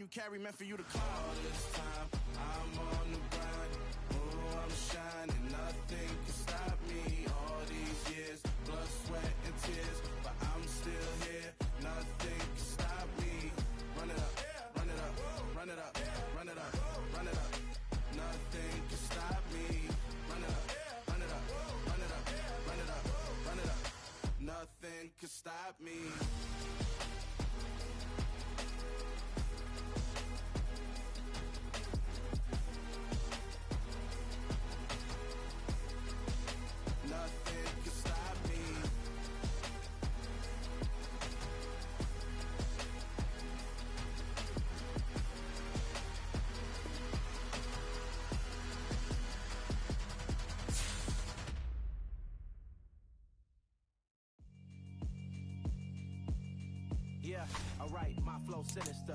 carry meant for you to climb. All this time, I'm on the grind. Oh, I'm shining, nothing can stop me. All these years, blood, sweat, and tears, but I'm still here. Nothing can stop me. Run it up, run it up, run it up, run it up, run it up. Nothing can stop me. Run it up, run it up, run it up, run it up, run it up. Nothing can stop me. Yeah, alright, my flow sinister.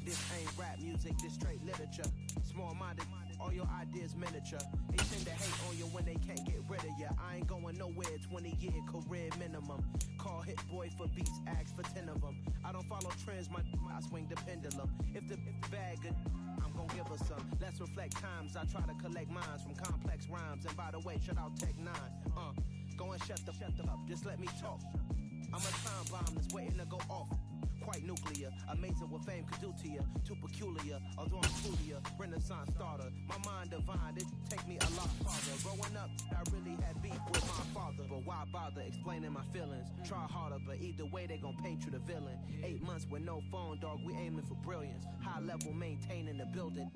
This ain't rap music, this straight literature. Small-minded, all your ideas miniature. They tend to hate on you when they can't get rid of you. I ain't going nowhere, 20-year career minimum. Call Hit Boy for beats, ask for 10 of them. I don't follow trends, I swing the pendulum. If the bag good, I'm gon' give her some. Let's reflect times, I try to collect minds from complex rhymes. And by the way, shout out Tech 9. Go and shut the up, just let me talk. I'm a time bomb that's waiting to go off. Quite nuclear, amazing what fame could do to you. Too peculiar, although I'm true to you. Renaissance starter, my mind divine, it take me a lot farther. Growing up, I really had beef with my father. But why bother explaining my feelings? Try harder, but either way they gon' paint you the villain. 8 months with no phone, dog, we aiming for brilliance. High level maintaining the building.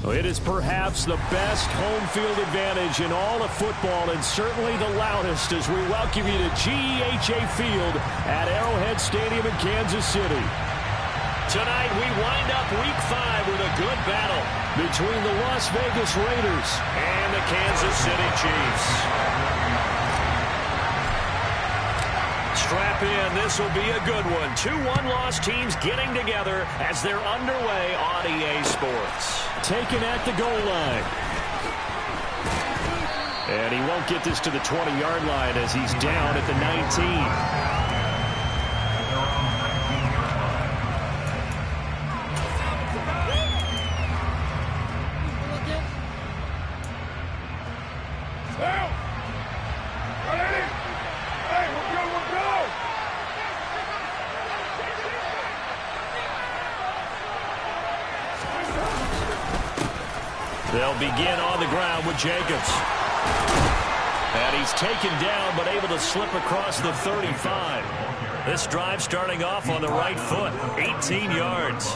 It is perhaps the best home field advantage in all of football, and certainly the loudest as we welcome you to GEHA Field at Arrowhead Stadium in Kansas City. Tonight we wind up Week 5 with a good battle between the Las Vegas Raiders and the Kansas City Chiefs. Strap in, this will be a good one. 2 one-loss teams getting together as they're underway on EA Sports. Taken at the goal line. And he won't get this to the 20-yard line as he's down at the 19. They'll begin on the ground with Jacobs. And he's taken down, but able to slip across the 35. This drive starting off on the right foot, 18 yards.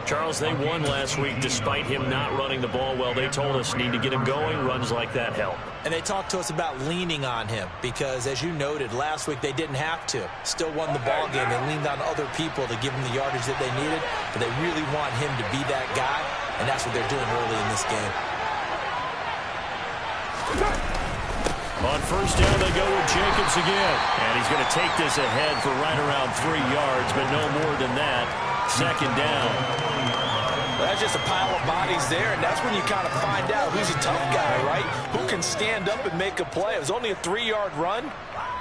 Charles, they won last week despite him not running the ball well. They told us need to get him going. Runs like that help. And they talked to us about leaning on him because, as you noted, last week they didn't have to. Still won the ball game. They leaned on other people to give him the yardage that they needed, but they really want him to be that guy, and that's what they're doing early in this game. On first down, they go with Jacobs again. And he's going to take this ahead for right around 3 yards, but no more than that. Second down. Well, that's just a pile of bodies there, and that's when you kind of find out who's a tough guy, right? Who can stand up and make a play. It was only a 3-yard run,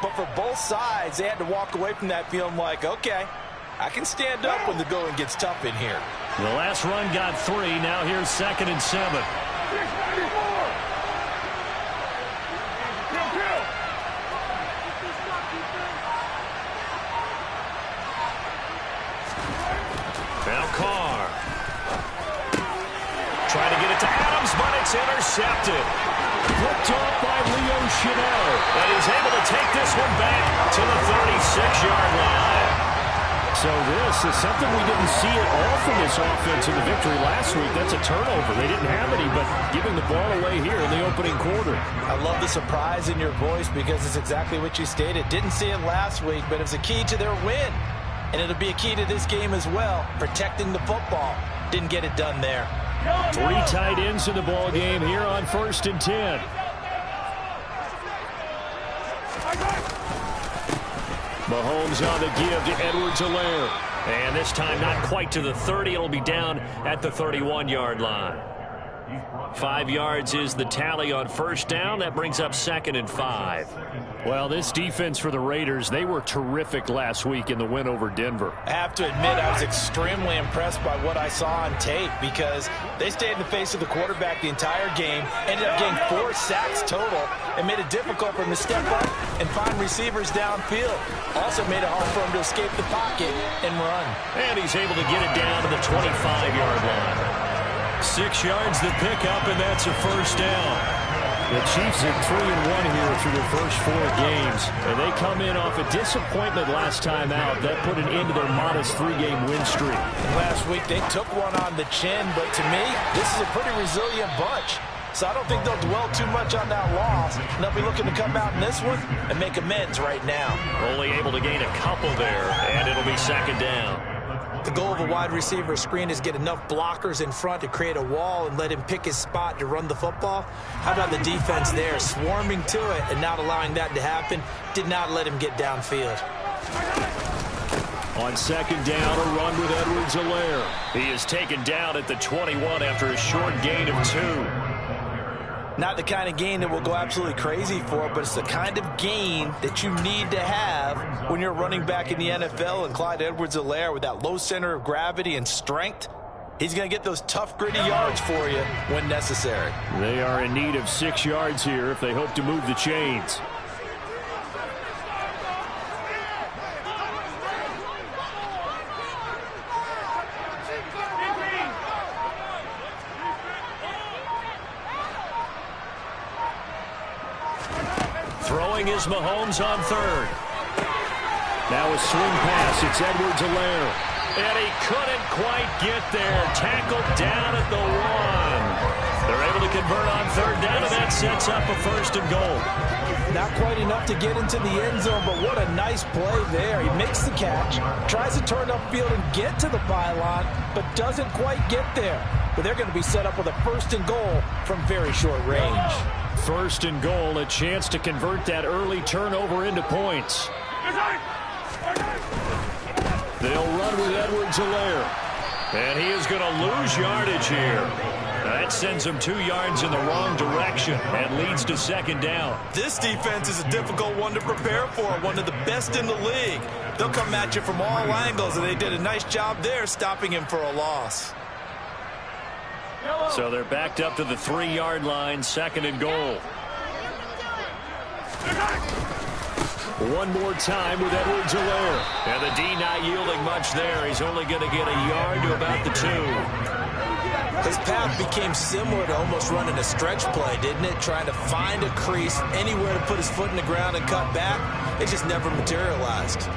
but for both sides, they had to walk away from that feeling like, okay, I can stand up when the going gets tough in here. The last run got 3. Now here's 2nd and 7. But it's intercepted. Flipped off by Leo Chanel. And he's able to take this one back to the 36-yard line. So this is something we didn't see at all from this offense in the victory last week. That's a turnover. They didn't have any, but giving the ball away here in the opening quarter. I love the surprise in your voice because it's exactly what you stated. Didn't see it last week, but it's a key to their win. And it'll be a key to this game as well, protecting the football. Didn't get it done there. 3 tight ends in the ball game here on 1st and 10. Mahomes on the give to Edwards-Helaire. And this time not quite to the 30. It'll be down at the 31-yard line. 5 yards is the tally on first down. That brings up 2nd and 5. Well, this defense for the Raiders, they were terrific last week in the win over Denver. I have to admit, I was extremely impressed by what I saw on tape because they stayed in the face of the quarterback the entire game, ended up getting 4 sacks total, and made it difficult for him to step up and find receivers downfield. Also made it hard for him to escape the pocket and run. And he's able to get it down to the 25-yard line. 6 yards the pickup, and that's a first down. The Chiefs are 3-1 here through their first 4 games. And they come in off a disappointment last time out. That put an end to their modest 3-game win streak. Last week they took one on the chin, but to me, this is a pretty resilient bunch. So I don't think they'll dwell too much on that loss. And they'll be looking to come out in this one and make amends right now. Only able to gain a couple there, and it'll be 2nd down. The goal of a wide receiver screen is get enough blockers in front to create a wall and let him pick his spot to run the football. How about the defense there, swarming to it and not allowing that to happen? Did not let him get downfield. On 2nd down, a run with Edwards-Helaire. He is taken down at the 21 after a short gain of 2. Not the kind of gain that we'll go absolutely crazy for, but it's the kind of gain that you need to have when you're running back in the NFL. And Clyde Edwards-Helaire, with that low center of gravity and strength, he's going to get those tough, gritty yards for you when necessary. They are in need of 6 yards here if they hope to move the chains. Throwing is Mahomes on 3rd. Now a swing pass. It's Edwards-Helaire. And he couldn't quite get there. Tackled down at the 1. They're able to convert on 3rd down, and that sets up a 1st and goal. Not quite enough to get into the end zone, but what a nice play there. He makes the catch, tries to turn upfield and get to the pylon, but doesn't quite get there. But they're going to be set up with a 1st and goal from very short range. 1st and goal, a chance to convert that early turnover into points. They'll run with Edwards-Helaire. And he is going to lose yardage here. That sends him 2 yards in the wrong direction and leads to 2nd down. This defense is a difficult one to prepare for, one of the best in the league. They'll come at you from all angles, and they did a nice job there stopping him for a loss. So they're backed up to the 3-yard line, 2nd and goal. One more time with Edwards-Helaire. And the D not yielding much there. He's only going to get a yard to about the 2. His path became similar to almost running a stretch play, didn't it? Trying to find a crease, anywhere to put his foot in the ground and cut back. It just never materialized.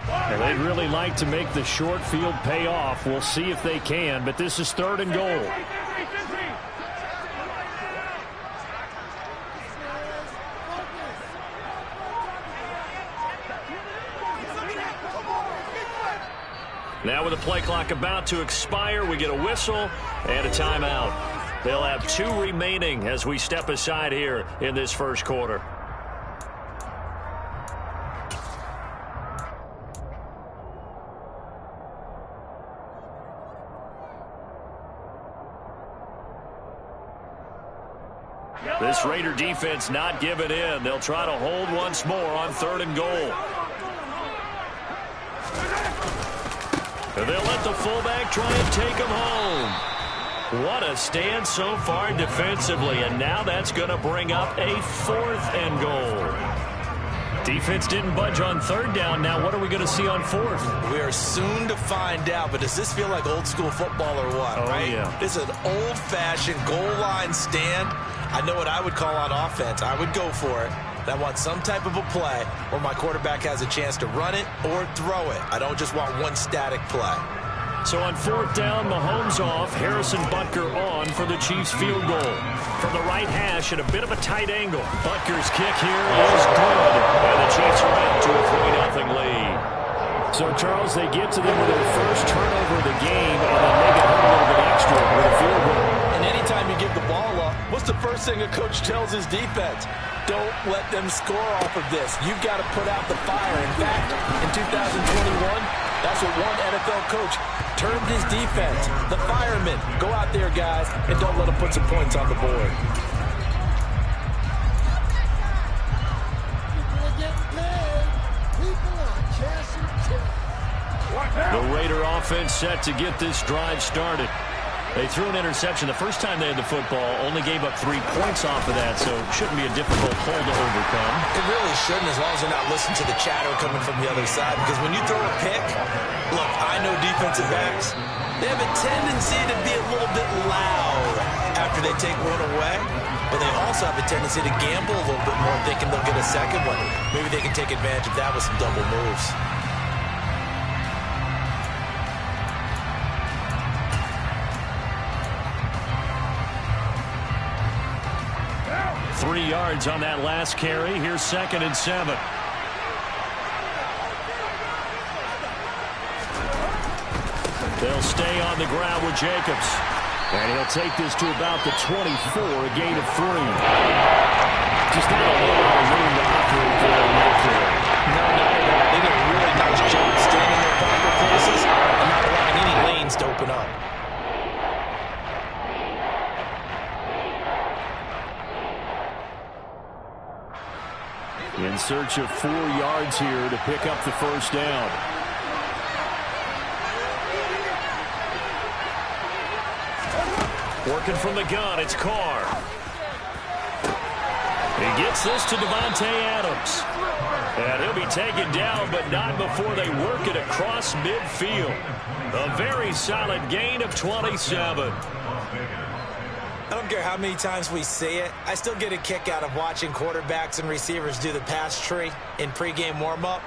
And they'd really like to make the short field pay off. We'll see if they can, but this is 3rd and goal. Now with the play clock about to expire, we get a whistle and a timeout. They'll have 2 remaining as we step aside here in this first quarter. This Raider defense not giving in. They'll try to hold once more on 3rd and goal. They'll let the fullback try and take him home. What a stand so far defensively, and now that's going to bring up a 4th and goal. Defense didn't budge on 3rd down. Now what are we going to see on 4th? We are soon to find out, but does this feel like old school football or what, right? Yeah. This is an old-fashioned goal line stand. I know what I would call on offense. I would go for it. I want some type of a play where my quarterback has a chance to run it or throw it. I don't just want one static play. So on 4th down, Mahomes off, Harrison Butker on for the Chiefs field goal. From the right hash at a bit of a tight angle. Butker's kick here is good. And the Chiefs are out to a 3-0 lead. So, Charles, they get to them with their first turnover of the game and then make it home a little bit extra with a field goal. And anytime you give the ball up, what's the first thing a coach tells his defense? Don't let them score off of this. You've got to put out the fire. In fact, in 2021, that's what one NFL coach turned his defense. The firemen, go out there, guys, and don't let them put some points on the board. The Raider offense set to get this drive started. They threw an interception the first time they had the football, only gave up 3 points off of that, so it shouldn't be a difficult hole to overcome. It really shouldn't, as long as they're not listening to the chatter coming from the other side, because when you throw a pick, look, I know defensive backs, they have a tendency to be a little bit loud after they take one away, but they also have a tendency to gamble a little bit more, thinking they'll get a second one. Maybe they can take advantage of that with some double moves. 3 yards on that last carry. Here's 2nd and 7. They'll stay on the ground with Jacobs. And he'll take this to about the 24, a gain of 3. Just not a whole lot of room to operate there on that carry. No, not at all. They did a really nice job staying in their proper places and not allowing any lanes to open up. In search of 4 yards here to pick up the first down. Working from the gun, it's Carr. He gets this to Devontae Adams. And he'll be taken down, but not before they work it across midfield. A very solid gain of 27. I don't care how many times we see it. I still get a kick out of watching quarterbacks and receivers do the pass tree in pregame warm-up.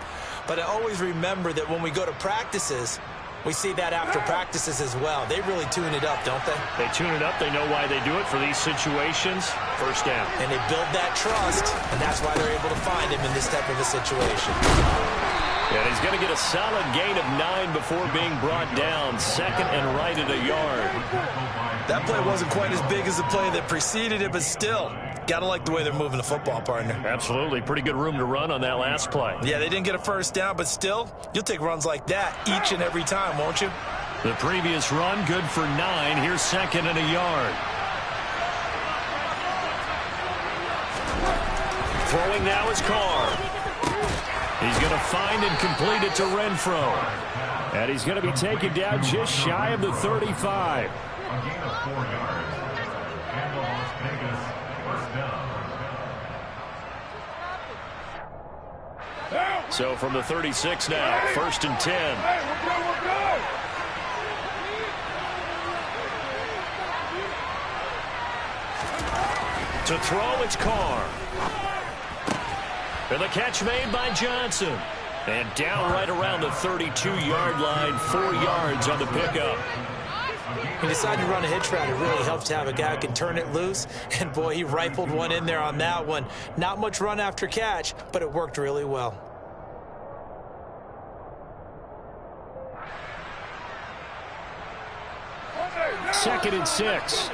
But I always remember that when we go to practices, we see that after practices as well. They really tune it up, don't they? They tune it up. They know why they do it for these situations. First down. And they build that trust, and that's why they're able to find him in this type of a situation. And he's going to get a solid gain of 9 before being brought down. 2nd and right at a yard. That play wasn't quite as big as the play that preceded it, but still, got to like the way they're moving the football, partner. Absolutely. Pretty good room to run on that last play. Yeah, they didn't get a first down, but still, you'll take runs like that each and every time, won't you? The previous run, good for 9. Here's 2nd and a yard. Throwing now is Carr. He's going to find and complete it to Renfro. And he's going to be taken down just shy of the 35. A gain of 4 yards. And the Las Vegas first down. So from the 36 now, 1st and 10. To throw, it's Carr. And the catch made by Johnson. And down right around the 32-yard line, 4 yards on the pickup. He decided to run a hitch route. It really helps to have a guy who can turn it loose. And, boy, he rifled one in there on that one. Not much run after catch, but it worked really well. Second and 6.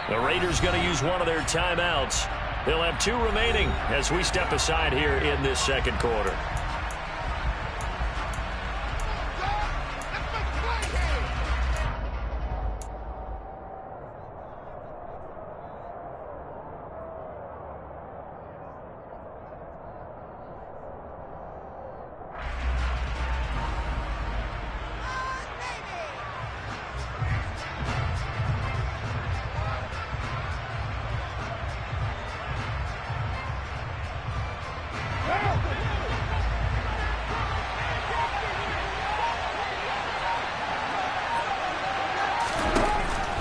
The Raiders going to use one of their timeouts. They'll have 2 remaining as we step aside here in this second quarter.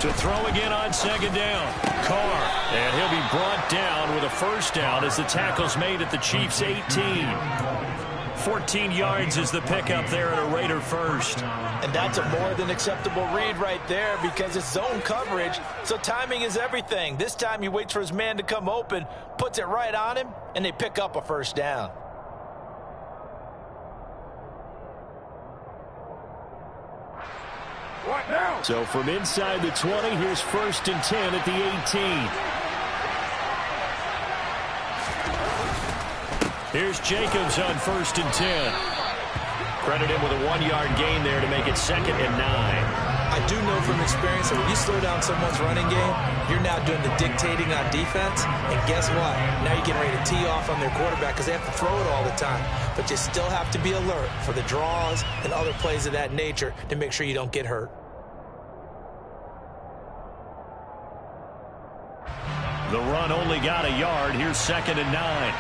To throw again on 2nd down. Carr. And he'll be brought down with a first down as the tackle's made at the Chiefs' 18. 14 yards is the pickup there at a Raider first. And that's a more than acceptable read right there because it's zone coverage, so timing is everything. This time he waits for his man to come open, puts it right on him, and they pick up a first down. So from inside the 20, here's 1st and 10 at the 18. Here's Jacobs on 1st and 10. Credit him with a 1-yard gain there to make it 2nd and 9. I do know from experience that when you slow down someone's running game, you're now doing the dictating on defense. And guess what? Now you're getting ready to tee off on their quarterback because they have to throw it all the time. But you still have to be alert for the draws and other plays of that nature to make sure you don't get hurt. The run only got a yard. Here's 2nd and 9.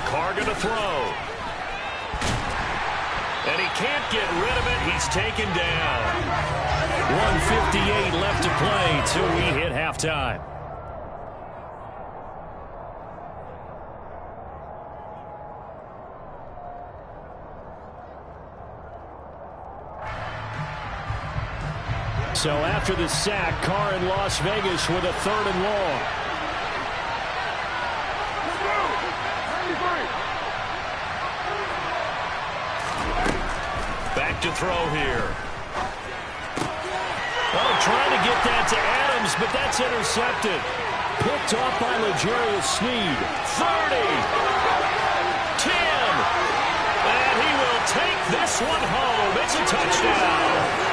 Carr going to throw. And he can't get rid of it. He's taken down. 1:58 left to play till we hit halftime. So after the sack, Carr in Las Vegas with a 3rd and long. Back to throw here. Oh, trying to get that to Adams, but that's intercepted. Picked off by Zerious. 30. 10. And he will take this one home. It's a touchdown.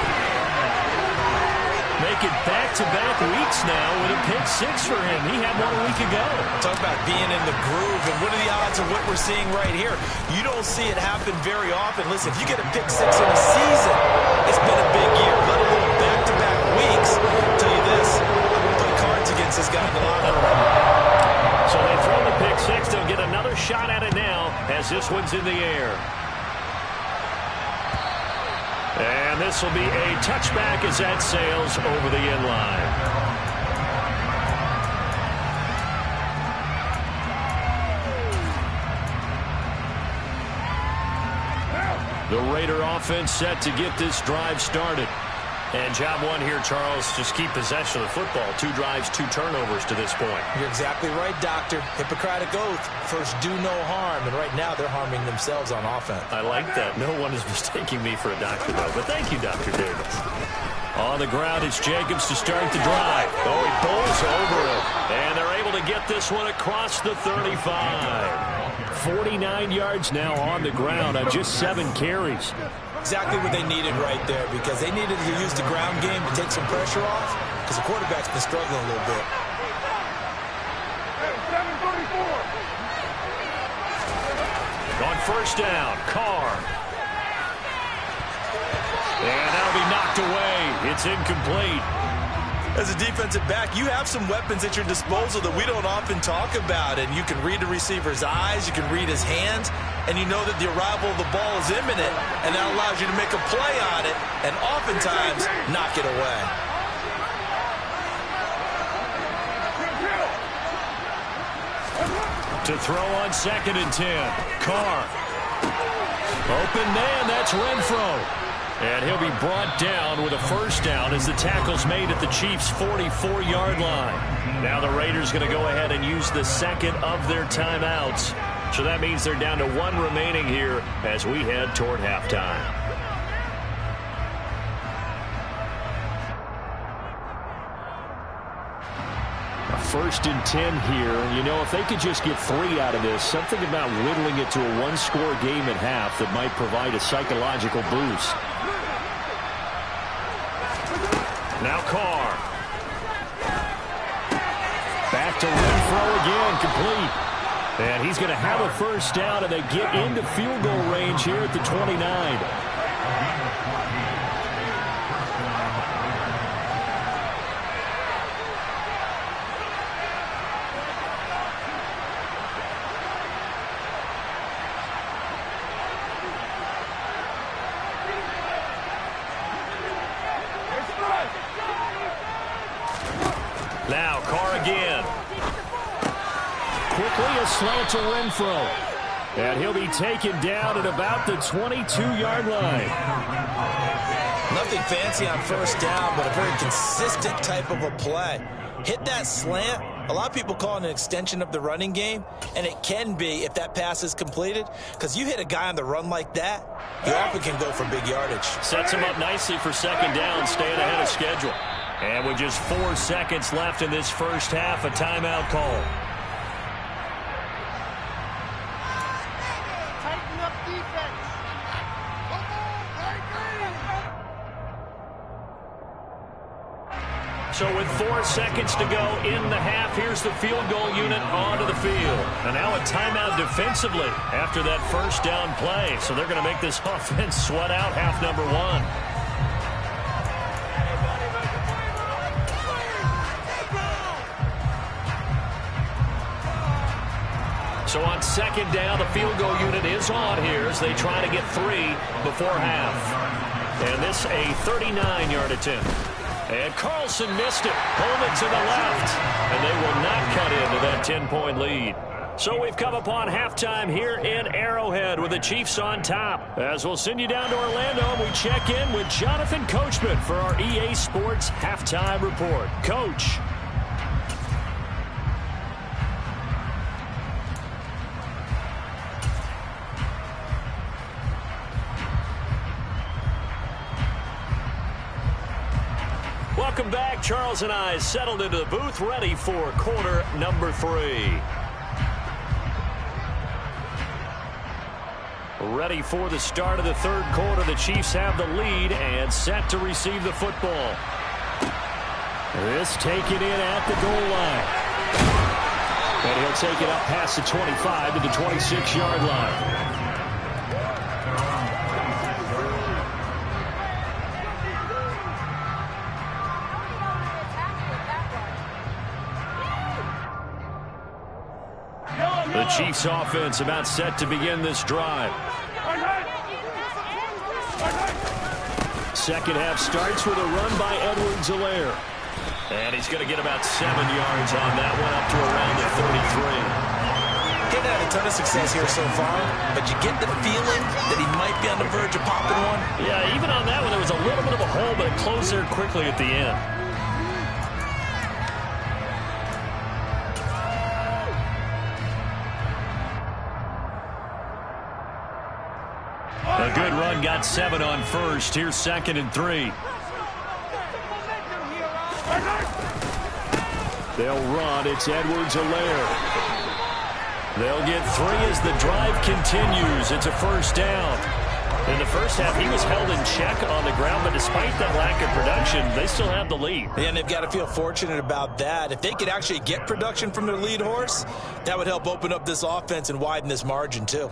Make it back-to-back weeks now with a pick 6 for him. He had one a week ago. Talk about being in the groove, and what are the odds of what we're seeing right here? You don't see it happen very often. Listen, if you get a pick 6 in a season, it's been a big year, let alone back-to-back weeks. I'll tell you this, I'm going to play cards against this guy in the locker room. So they throw the pick 6. They'll get another shot at it now as this one's in the air. And this will be a touchback as that sails over the end line. The Raider offense set to get this drive started. And job one here, Charles, just keep possession of the football. 2 drives, 2 turnovers to this point. You're exactly right, Doctor. Hippocratic oath. First, do no harm. And right now, they're harming themselves on offense. I like that. No one is mistaking me for a doctor, though. But thank you, Dr. Davis. On the ground, it's Jacobs to start the drive. Oh, he bowls over it. And they're able to get this one across the 35. 49 yards now on the ground on just 7 carries. Exactly what they needed right there, because they needed to use the ground game to take some pressure off, because the quarterback's been struggling a little bit. On 1st down, Carr. And that'll be knocked away. It's incomplete. As a defensive back, you have some weapons at your disposal that we don't often talk about, and you can read the receiver's eyes, you can read his hands, and you know that the arrival of the ball is imminent, and that allows you to make a play on it and oftentimes knock it away. To throw on 2nd and 10. Carr. Open man, that's Renfro. And he'll be brought down with a 1st down as the tackle's made at the Chiefs' 44-yard line. Now the Raiders going to go ahead and use the 2nd of their timeouts. So that means they're down to 1 remaining here as we head toward halftime. A 1st and 10 here. You know, if they could just get 3 out of this, something about whittling it to a 1-score game at half that might provide a psychological boost. Now Carr. Back to Renfro again, complete. And he's going to have a 1st down, and they get into field goal range here at the 29. Now Carr again. Quickly a slant to Renfro. And he'll be taken down at about the 22-yard line. Nothing fancy on 1st down, but a very consistent type of a play. Hit that slant, A lot of people call it an extension of the running game, and it can be if that pass is completed, because you hit a guy on the run like that, you often can go for big yardage. Sets him up nicely for second down, staying ahead of schedule. And with just 4 seconds left in this first half, a timeout call. Tighten up defense. So with 4 seconds to go in the half, here's the field goal unit onto the field. And now a timeout defensively after that first down play. So they're going to make this offense sweat out half number 1. So on second down, the field goal unit is on here as they try to get 3 before half. And this a 39-yard attempt. And Carlson missed it. Pullman to the left. And they will not cut into that 10-point lead. So we've come upon halftime here in Arrowhead with the Chiefs on top. As we'll send you down to Orlando, and we check in with Jonathan Coachman for our EA Sports Halftime Report. Coach. Welcome back. Charles and I settled into the booth, ready for quarter number 3. Ready for the start of the third quarter. The Chiefs have the lead and set to receive the football. This taken in at the goal line. And he'll take it up past the 25 to the 26-yard line. The Chiefs offense about set to begin this drive. Second half starts with a run by Edwards-Helaire. And he's going to get about 7 yards on that one, up to around the 33. He's had a ton of success here so far, but you get the feeling that he might be on the verge of popping one. Yeah, even on that one, there was a little bit of a hole, but it closed there quickly at the end. A good run, got 7 on first. Here's 2nd and 3. They'll run. It's Edwards-Helaire. They'll get 3 as the drive continues. It's a first down. In the first half, he was held in check on the ground, but despite that lack of production, they still have the lead. And they've got to feel fortunate about that. If they could actually get production from their lead horse, that would help open up this offense and widen this margin too.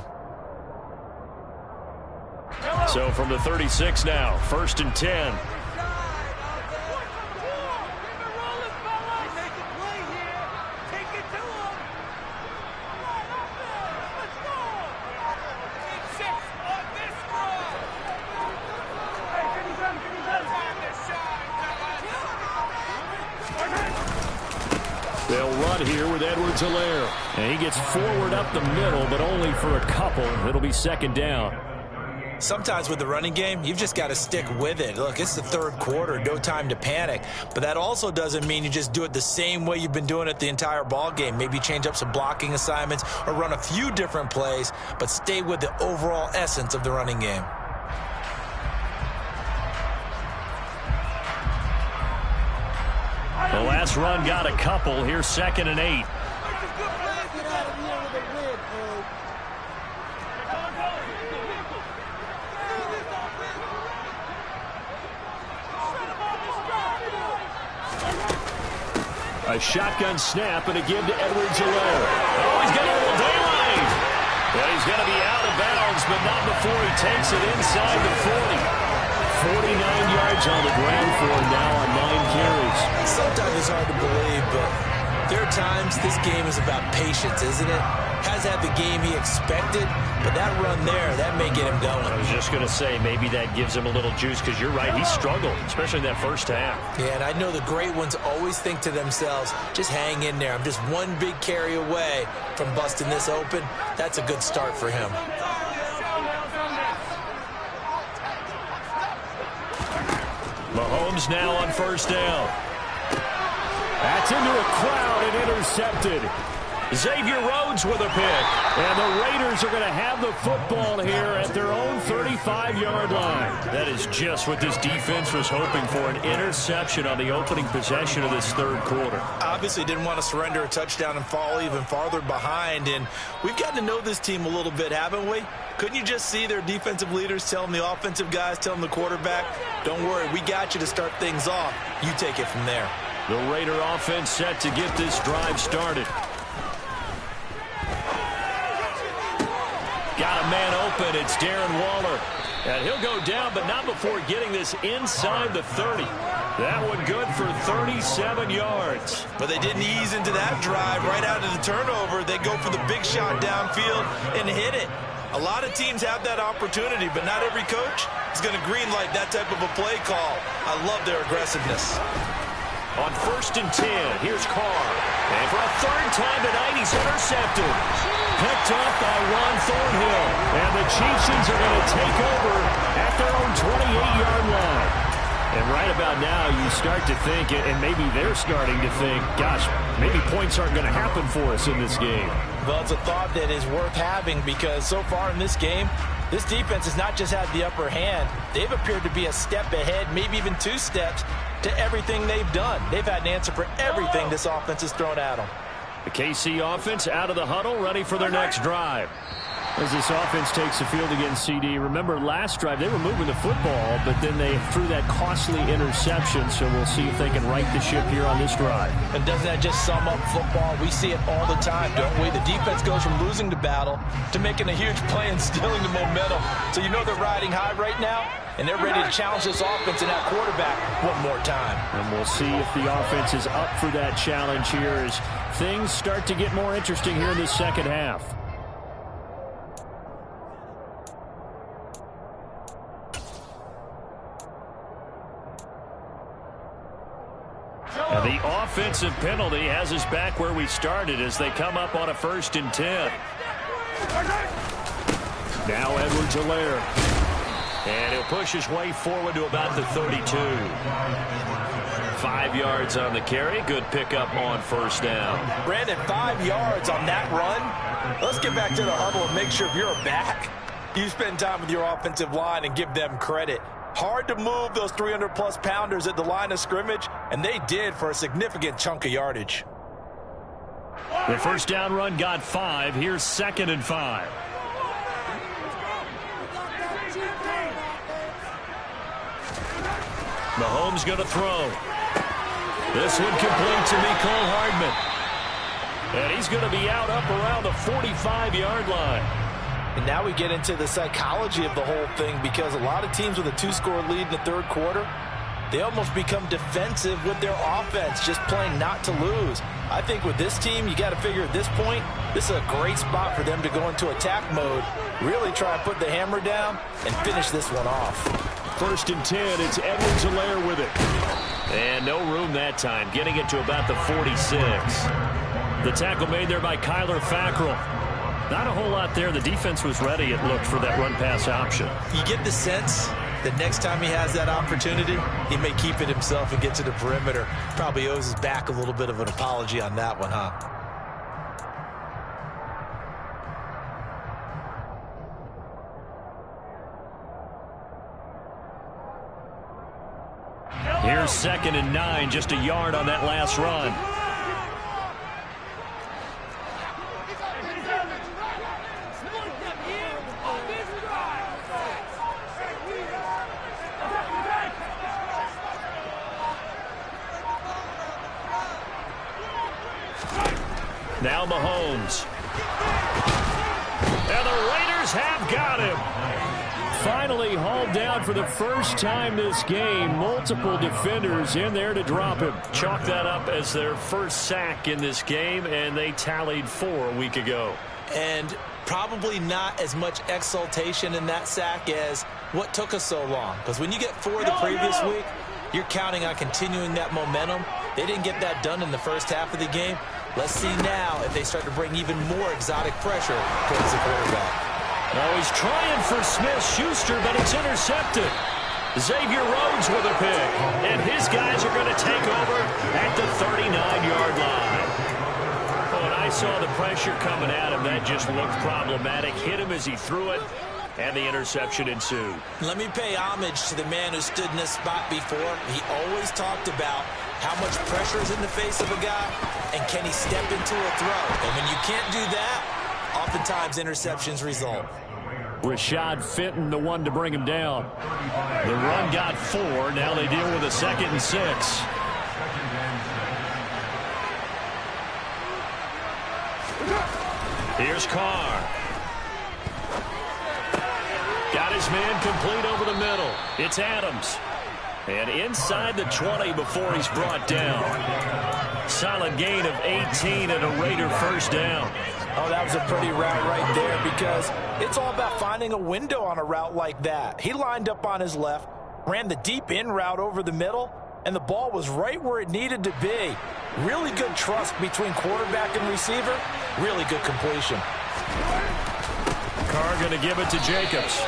So from the 36 now, 1st and 10. They'll run here with Edwards-Helaire. And he gets forward up the middle, but only for a couple. It'll be 2nd down. Sometimes with the running game, you've just got to stick with it. Look, it's the third quarter, no time to panic. But that also doesn't mean you just do it the same way you've been doing it the entire ball game. Maybe change up some blocking assignments or run a few different plays, but stay with the overall essence of the running game. The last run got a couple. Here's 2nd and 8. A shotgun snap and a give to Edwards-Helaire. Oh, he's got a little daylight. And he's going to be out of bounds, but not before he takes it inside the 40. 49 yards on the ground for him now on 9 carries. Sometimes it's hard to believe, but there are times this game is about patience, isn't it? Has had the game he expected, but that run there, that may get him going. I was just going to say, maybe that gives him a little juice, because you're right, he struggled, especially in that first half. Yeah, and I know the great ones always think to themselves, just hang in there. I'm just one big carry away from busting this open. That's a good start for him. Mahomes now on 1st down. That's into a crowd and intercepted. Xavier Rhodes with a pick. And the Raiders are going to have the football here at their own 35-yard line. That is just what this defense was hoping for, an interception on the opening possession of this third quarter. Obviously didn't want to surrender a touchdown and fall even farther behind. And we've gotten to know this team a little bit, haven't we? Couldn't you just see their defensive leaders telling the offensive guys, telling the quarterback, don't worry, we got you to start things off. You take it from there. The Raider offense set to get this drive started. Got a man open. It's Darren Waller. And he'll go down, but not before getting this inside the 30. That one good for 37 yards. But they didn't ease into that drive right out of the turnover. They go for the big shot downfield and hit it. A lot of teams have that opportunity, but not every coach is going to greenlight that type of a play call. I love their aggressiveness. On 1st and 10, here's Carr. And for a third time tonight, he's intercepted. Picked up by Ron Thornhill. And the Chiefs are going to take over at their own 28-yard line. And right about now, you start to think, and maybe they're starting to think, gosh, maybe points aren't going to happen for us in this game. Well, it's a thought that is worth having because so far in this game, this defense has not just had the upper hand. They've appeared to be a step ahead, maybe even 2 steps, to everything they've done. They've had an answer for everything this offense has thrown at them. The KC offense out of the huddle, ready for their next drive. As this offense takes the field against CD, remember last drive they were moving the football, but then they threw that costly interception, so we'll see if they can right the ship here on this drive. And doesn't that just sum up football? We see it all the time, don't we? The defense goes from losing the battle to making a huge play and stealing the momentum. So you know they're riding high right now, and they're ready to challenge this offense and that quarterback one more time. And we'll see if the offense is up for that challenge here as things start to get more interesting here in the second half. And the offensive penalty has us back where we started as they come up on a 1st and 10. Now Edwards-Helaire. And he'll push his way forward to about the 32. 5 yards on the carry. Good pickup on 1st down. Brandon, 5 yards on that run. Let's get back to the huddle and make sure if you're a back, you spend time with your offensive line and give them credit. Hard to move those 300-plus pounders at the line of scrimmage, and they did for a significant chunk of yardage. The 1st down run got 5. Here's 2nd and 5. Mahomes going to throw. This one complete to Mecole Hardman. And he's going to be out up around the 45-yard line. And now we get into the psychology of the whole thing because a lot of teams with a 2-score lead in the third quarter, they almost become defensive with their offense, just playing not to lose. I think with this team, you got to figure at this point, this is a great spot for them to go into attack mode, really try and put the hammer down and finish this one off. 1st and 10, it's Edwards-Helaire with it. And no room that time, getting it to about the 46. The tackle made there by Kyler Fackrell. Not a whole lot there. The defense was ready, it looked, for that run-pass option. You get the sense that next time he has that opportunity, he may keep it himself and get to the perimeter. Probably owes his back a little bit of an apology on that one, huh? Here's 2nd and 9, just a yard on that last run. Now Mahomes. And the Raiders have got him. Finally hauled down for the first time this game. Multiple defenders in there to drop him. Chalk that up as their first sack in this game, and they tallied 4 a week ago. And probably not as much exultation in that sack as what took us so long. Because when you get 4 the previous week, you're counting on continuing that momentum. They didn't get that done in the first half of the game. Let's see now if they start to bring even more exotic pressure towards the quarterback. Now he's trying for Smith-Schuster, but it's intercepted. Xavier Rhodes with a pick, and his guys are going to take over at the 39 saw the pressure coming at him. That just looked problematic. Hit him as he threw it, and the interception ensued. Let me pay homage to the man who stood in this spot before. He always talked about how much pressure is in the face of a guy, and can he step into a throw. And when you can't do that, oftentimes interceptions result. Rashad Fenton, the one to bring him down. The run got 4. Now they deal with a 2nd and 6. Here's Carr. Got his man complete over the middle. It's Adams. And inside the 20 before he's brought down. Solid gain of 18 and a Raider first down. Oh, that was a pretty route right there, because it's all about finding a window on a route like that. He lined up on his left, ran the deep in route over the middle, and the ball was right where it needed to be. Really good trust between quarterback and receiver. Really good completion. Carr going to give it to Jacobs.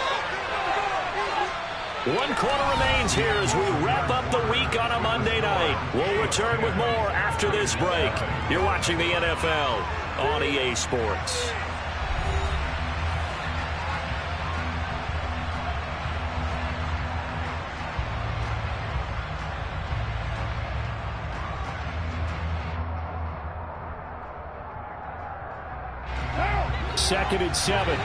1 quarter remains here as we wrap up the week on a Monday night. We'll return with more after this break. You're watching the NFL on EA Sports. Second and 7.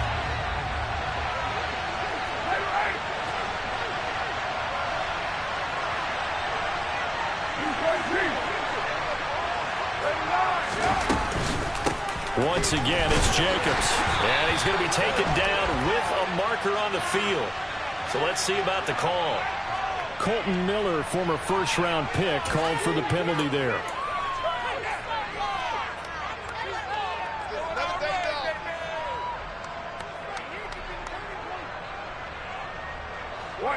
Once again, it's Jacobs. And he's going to be taken down with a marker on the field. So let's see about the call. Colton Miller, former first-round pick, called for the penalty there.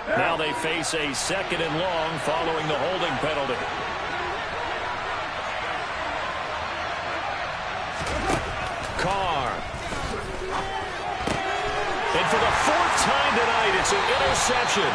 Now they face a 2nd and long following the holding penalty. Carr. And for the 4th time tonight, it's an interception.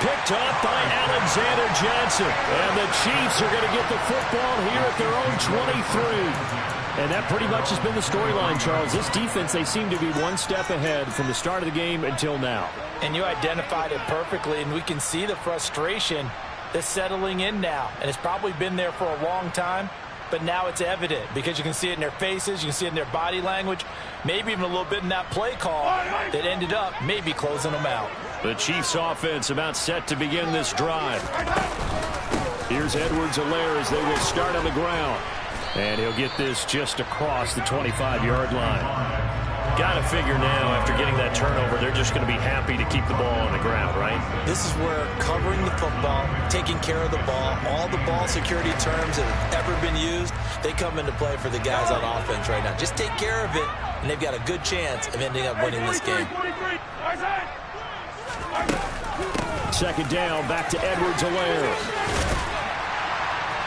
Picked off by Alexander Johnson. And the Chiefs are going to get the football here at their own 23. And that pretty much has been the storyline, Charles. This defense, they seem to be one step ahead from the start of the game until now. And you identified it perfectly, and we can see the frustration that's settling in now. And it's probably been there for a long time, but now it's evident because you can see it in their faces, you can see it in their body language, maybe even a little bit in that play call that ended up maybe closing them out. The Chiefs offense about set to begin this drive. Here's Edwards-Helaire as they will start on the ground. And he'll get this just across the 25-yard line. Got to figure now, after getting that turnover, they're just going to be happy to keep the ball on the ground, right? This is where covering the football, taking care of the ball, all the ball security terms that have ever been used, they come into play for the guys on offense right now. Just take care of it, and they've got a good chance of ending up winning this game. 2nd down, back to Edwards-Helaire.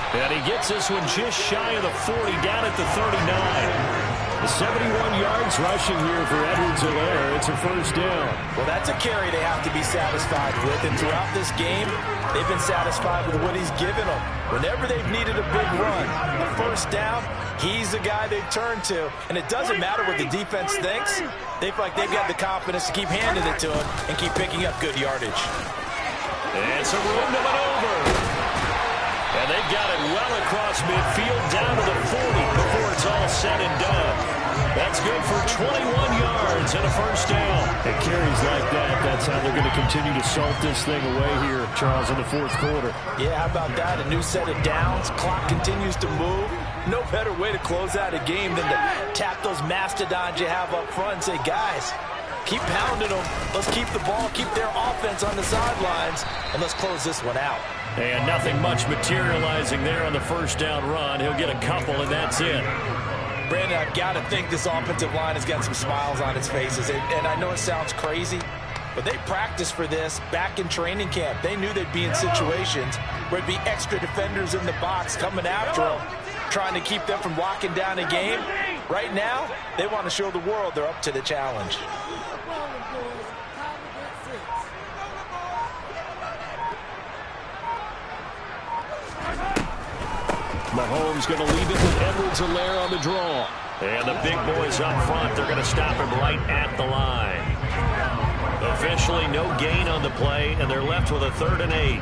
And he gets this one just shy of the 40, down at the 39. The 71 yards rushing here for Edwards-Helaire. It's a first down. Well, that's a carry they have to be satisfied with. And throughout this game, they've been satisfied with what he's given them. Whenever they've needed a big run, a first down, he's the guy they turn to. And it doesn't matter what the defense thinks. They feel like they've got the confidence to keep handing it to him and keep picking up good yardage. And some room to maneuver. And they've got it well across midfield, down to the 40 before it's all said and done. That's good for 21 yards and a first down. It carries like that. That's how they're going to continue to salt this thing away here, Charles, in the 4th quarter. Yeah, how about that? A new set of downs. Clock continues to move. No better way to close out a game than to tap those mastodons you have up front and say, guys, keep pounding them. Let's keep the ball, keep their offense on the sidelines, and let's close this one out. And nothing much materializing there on the first down run. He'll get a couple, and that's it. Brandon, I've got to think this offensive line has got some smiles on its faces. And I know it sounds crazy, but they practiced for this back in training camp. They knew they'd be in situations where it'd be extra defenders in the box coming after them, trying to keep them from locking down a game. Right now, they want to show the world they're up to the challenge. Mahomes going to leave it with Edwards-Helaire on the draw. And the big boys up front, they're going to stop him right at the line. Officially no gain on the play, and they're left with a 3rd and 8.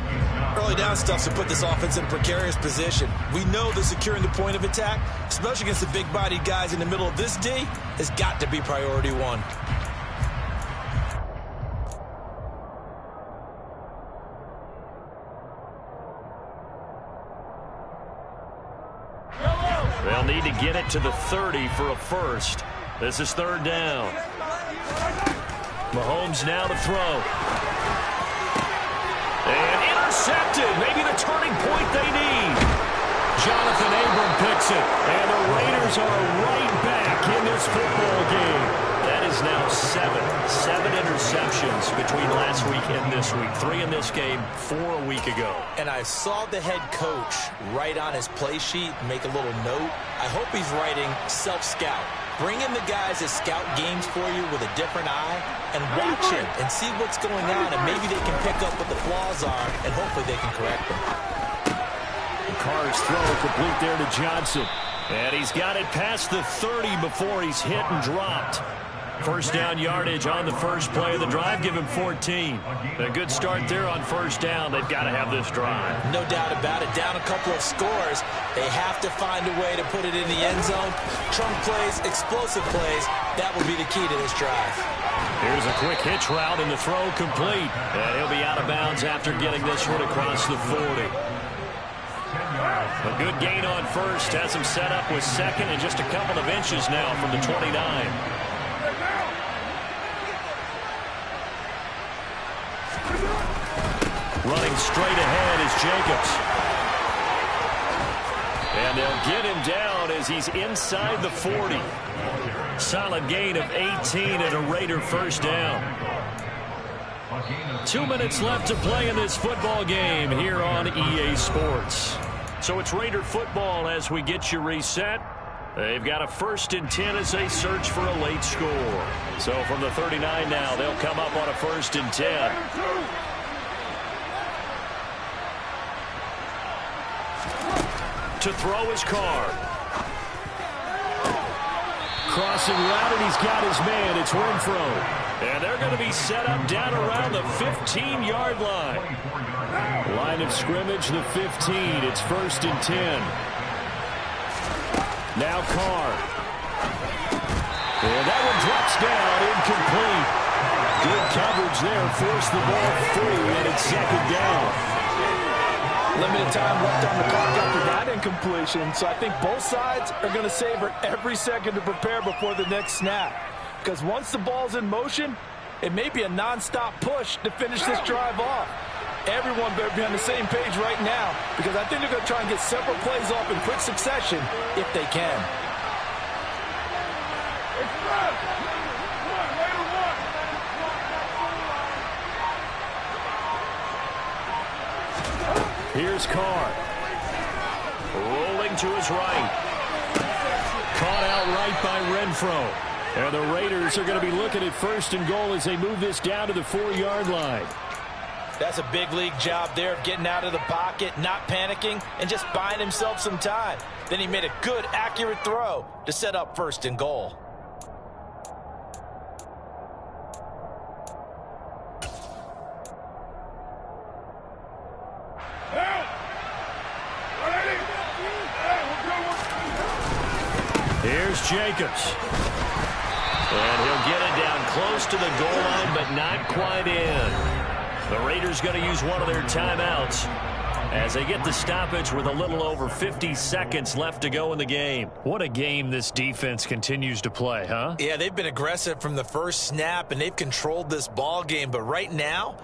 Early down stuff to put this offense in a precarious position. We know that securing the point of attack, especially against the big-bodied guys in the middle of this D, has got to be priority 1. They'll need to get it to the 30 for a first. This is 3rd down. Mahomes now to throw. And intercepted. Maybe the turning point they need. Jonathan Abram picks it. And the Raiders are right back in this football game. That is now 7 interceptions between last week and this week. 3 in this game, 4 a week ago. And I saw the head coach write on his play sheet, make a little note. I hope he's writing self-scout. Bring in the guys that scout games for you with a different eye and watch him and see what's going on, and maybe they can pick up what the flaws are, and hopefully they can correct them. Carr's throw complete there to Johnson. And he's got it past the 30 before he's hit and dropped. First down yardage on the first play of the drive. Give him 14. A good start there on first down. They've got to have this drive. No doubt about it. Down a couple of scores. They have to find a way to put it in the end zone. Trunk plays, explosive plays. That will be the key to this drive. Here's a quick hitch route and the throw complete. And he'll be out of bounds after getting this one across the 40. A good gain on first. Has him set up with second and just a couple of inches now from the 29. Running straight ahead is Jacobs. And they'll get him down as he's inside the 40. Solid gain of 18 and a Raider first down. 2 minutes left to play in this football game here on EA Sports. So it's Raider football as we get you reset. They've got a 1st and 10 as they search for a late score. So from the 39 now, they'll come up on a 1st and 10. To throw his Carr. Crossing route, and he's got his man. It's Renfro. And they're going to be set up down around the 15-yard line. Line of scrimmage, the 15. It's 1st and 10. Now Carr. And that one drops down, incomplete. Good coverage there, forced the ball free, and it's 2nd down. Limited time left on the clock after that incompletion, so I think both sides are going to savor every second to prepare before the next snap. Because once the ball's in motion, it may be a non-stop push to finish this drive off. Everyone better be on the same page right now, because I think they're going to try and get several plays off in quick succession if they can. Here's Carr. Rolling to his right. Caught outright by Renfro. And the Raiders are going to be looking at 1st and goal as they move this down to the 4-yard line. That's a big league job there of getting out of the pocket, not panicking, and just buying himself some time. Then he made a good, accurate throw to set up 1st and goal. Here's Jacobs. And he'll get it down close to the goal line, but not quite in. The Raiders going to use one of their timeouts as they get the stoppage with a little over 50 seconds left to go in the game. What a game this defense continues to play, huh? Yeah, they've been aggressive from the first snap, and they've controlled this ball game. But right now,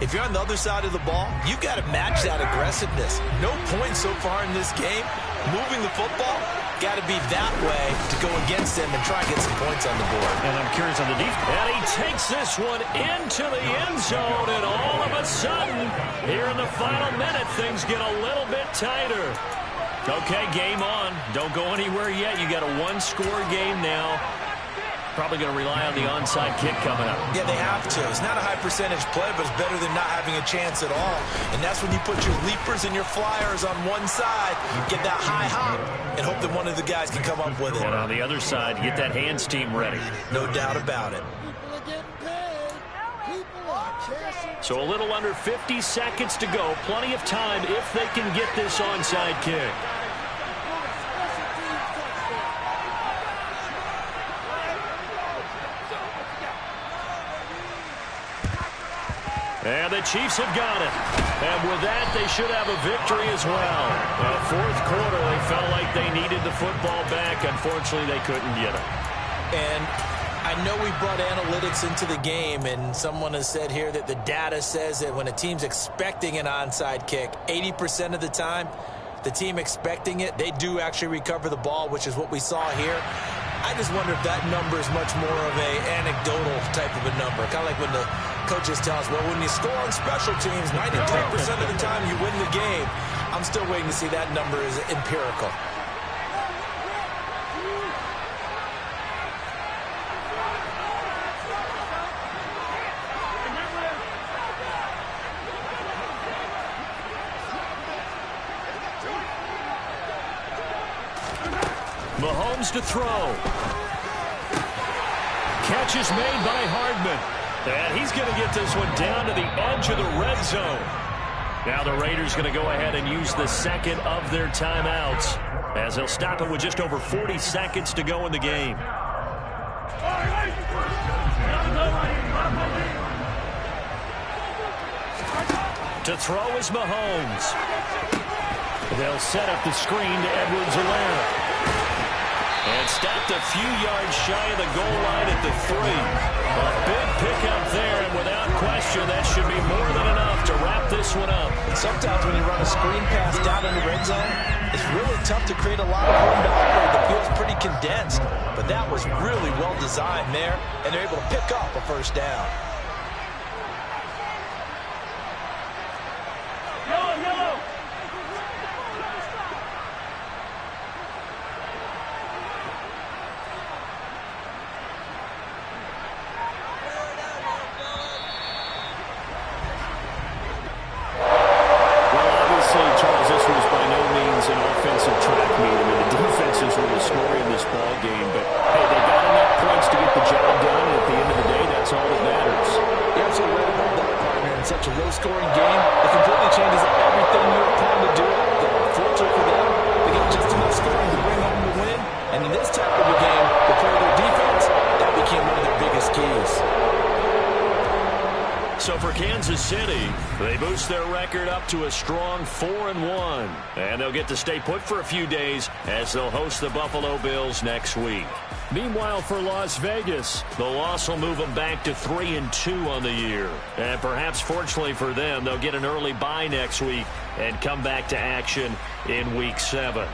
if you're on the other side of the ball, you've got to match that aggressiveness. No points so far in this game. Moving the football, got to be that way to go against them and try and get some points on the board. And I'm curious on the defense. And he takes this one into the end zone, and all of a sudden, here in the final minute, things get a little bit tighter. Okay, game on. Don't go anywhere yet. You got a 1-score game now. Probably going to rely on the onside kick coming up. Yeah, they have to. It's not a high percentage play, but it's better than not having a chance at all. And that's when you put your leapers and your flyers on one side, get that high hop, and hope that one of the guys can come up with it. And on the other side, get that hands team ready. No doubt about it. So a little under 50 seconds to go. Plenty of time if they can get this onside kick. And the Chiefs have got it. And with that, they should have a victory as well. Fourth quarter, they felt like they needed the football back. Unfortunately, they couldn't get it. And I know we brought analytics into the game, and someone has said here that the data says that when a team's expecting an onside kick, 80% of the time, the team expecting it, they do actually recover the ball, which is what we saw here. I just wonder if that number is much more of a anecdotal type of a number. Kind of like when the coaches tell us, well, when you score on special teams, 92% of the time you win the game. I'm still waiting to see that number is empirical. Mahomes to throw. Catch is made by Hardman. And he's going to get this one down to the edge of the red zone. Now the Raiders going to go ahead and use the second of their timeouts, as they'll stop it with just over 40 seconds to go in the game. To throw is Mahomes. They'll set up the screen to Edwards-Helaire. And stopped a few yards shy of the goal line at the 3. A big pickup there, and without question, that should be more than enough to wrap this one up. Sometimes when you run a screen pass down in the red zone, it's really tough to create a lot of room to operate. The field's pretty condensed, but that was really well designed there, and they're able to pick up a first down. So for Kansas City, they boost their record up to a strong 4-1. And they'll get to stay put for a few days as they'll host the Buffalo Bills next week. Meanwhile, for Las Vegas, the loss will move them back to 3-2 on the year. And perhaps fortunately for them, they'll get an early bye next week and come back to action in Week 7.